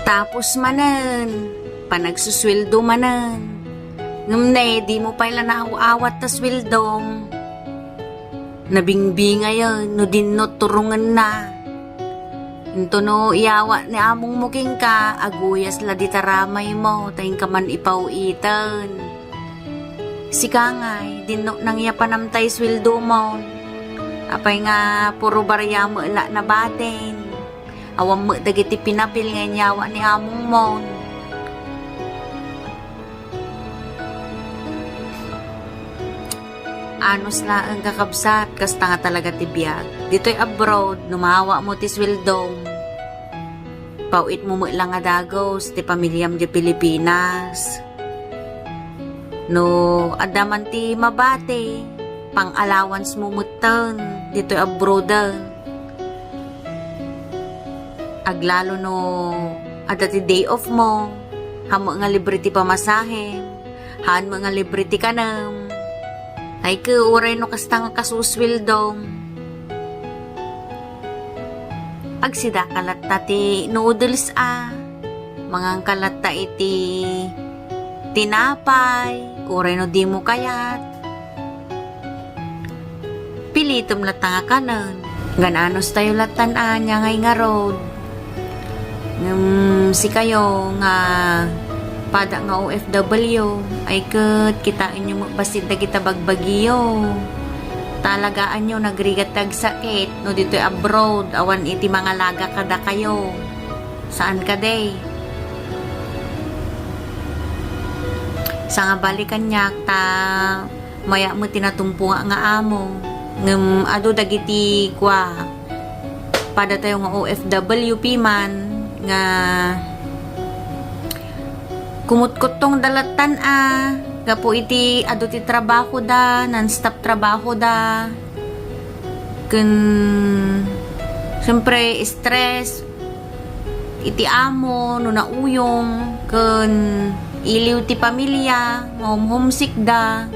Tapos manan, panagsusweldo manan. Ngamne, di mo pa ila naawat ta sweldong. Nabingbi ngayon, no din no turungan na. Ito no iyawa ni among muking ka, aguyas la di taramay mo, tayong ka man ipauitan. Si Kangay, din no nang iya panamtay sweldo mo. Apay nga, puro barya mo ila na batin. Awam mo dagiti pinapil nga iyawa ni among mo. Anos la ang kakabsat, kasta nga talaga tibiyag. Dito'y abroad, numawa mo ti sweldong. Pauit mo mo lang nga dagos, ti pamilyam di Pilipinas. No, adaman ti mabate, pang allowance mo mutan, dito'y abroad. Aglalo no, ada ti day off mo, hamo nga libre ti pamasahe, haan mo nga libre ti kanam. Ay ka, uray no kasta nga kasuswildong. Agsida kalat ta ti noodles Mga kalat ta iti tinapay, uray no di mo kayat. Pilitom lata nga kanan. Gananos tayo latan niya ngay nga road. Si kayo nga pada nga OFW ay kat kitain nyo basit na kita bagbagyo, talagaan nyo nagrigat tagsakit no dito'y abroad, awan iti mga laga kada kayo saan ka day sa nga balikan nyak ta maya mo tinatumpo nga amo ngem ado dagiti kwa pada tayo nga OFW piman nga kumut-kutong dalatan gapo iti ado ti trabaho da, non-stop trabaho da. Kun siyempre stress iti amo no nauyong kun iliw ti pamilya, homesick da.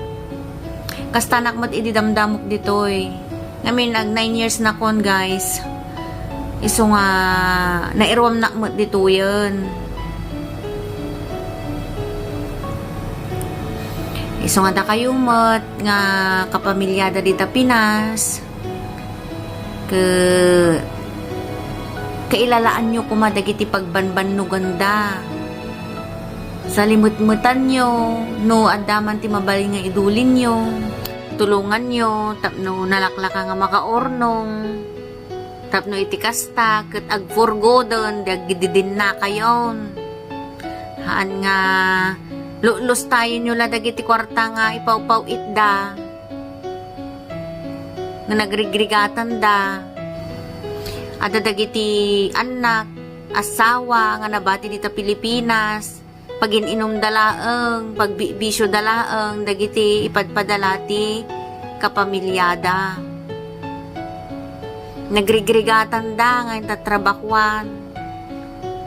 Kastanak mat iti damdamok ditoy. Ngamin nag 9 years na kon guys. Iso nga nairwam nak mat dito yun. Iso nga da kayo mat nga kapamilyada dita Pinas. Kailalaan nyo kumadagiti pagbanban no ganda. Sa limut-mutan nyo, no andaman ti mabali nga idulin nyo. Tulungan nyo, tapno nalaklaka nga makaornong. Tapno iti kasta, kat agforgodon, dagididin na kayon. Haan nga lulus tayo nyo la dagiti kwarta nga ipaw-paw itda nga nagrigregatan da ada dagiti anak asawa nga nabati dita Pilipinas pagininom dalaeng pagbibisyo dalaeng dagiti ipadpadalati kapamilyada nagrigregatan da nga tatrabakwan.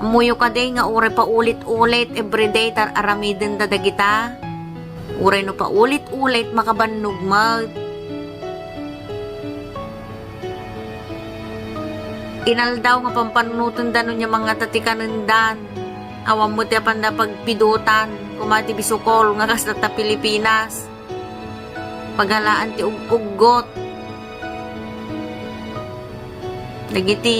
Muyo ka day nga ure pa ulit-ulit everyday tar aramiden da dagita. Ure no pa ulit-ulit makabannog mag. Inaldaw nga pampanunutan da niya mga tatikanundan. Awam mo ti apanda pagpidutan kumati bisukol nga kas ta Pilipinas. Pagalaan ti ug-ugot. Dagiti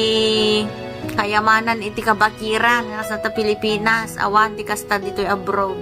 kayamanan iti kabakiran nga sa Pilipinas awan ti kasta dito'y abroad.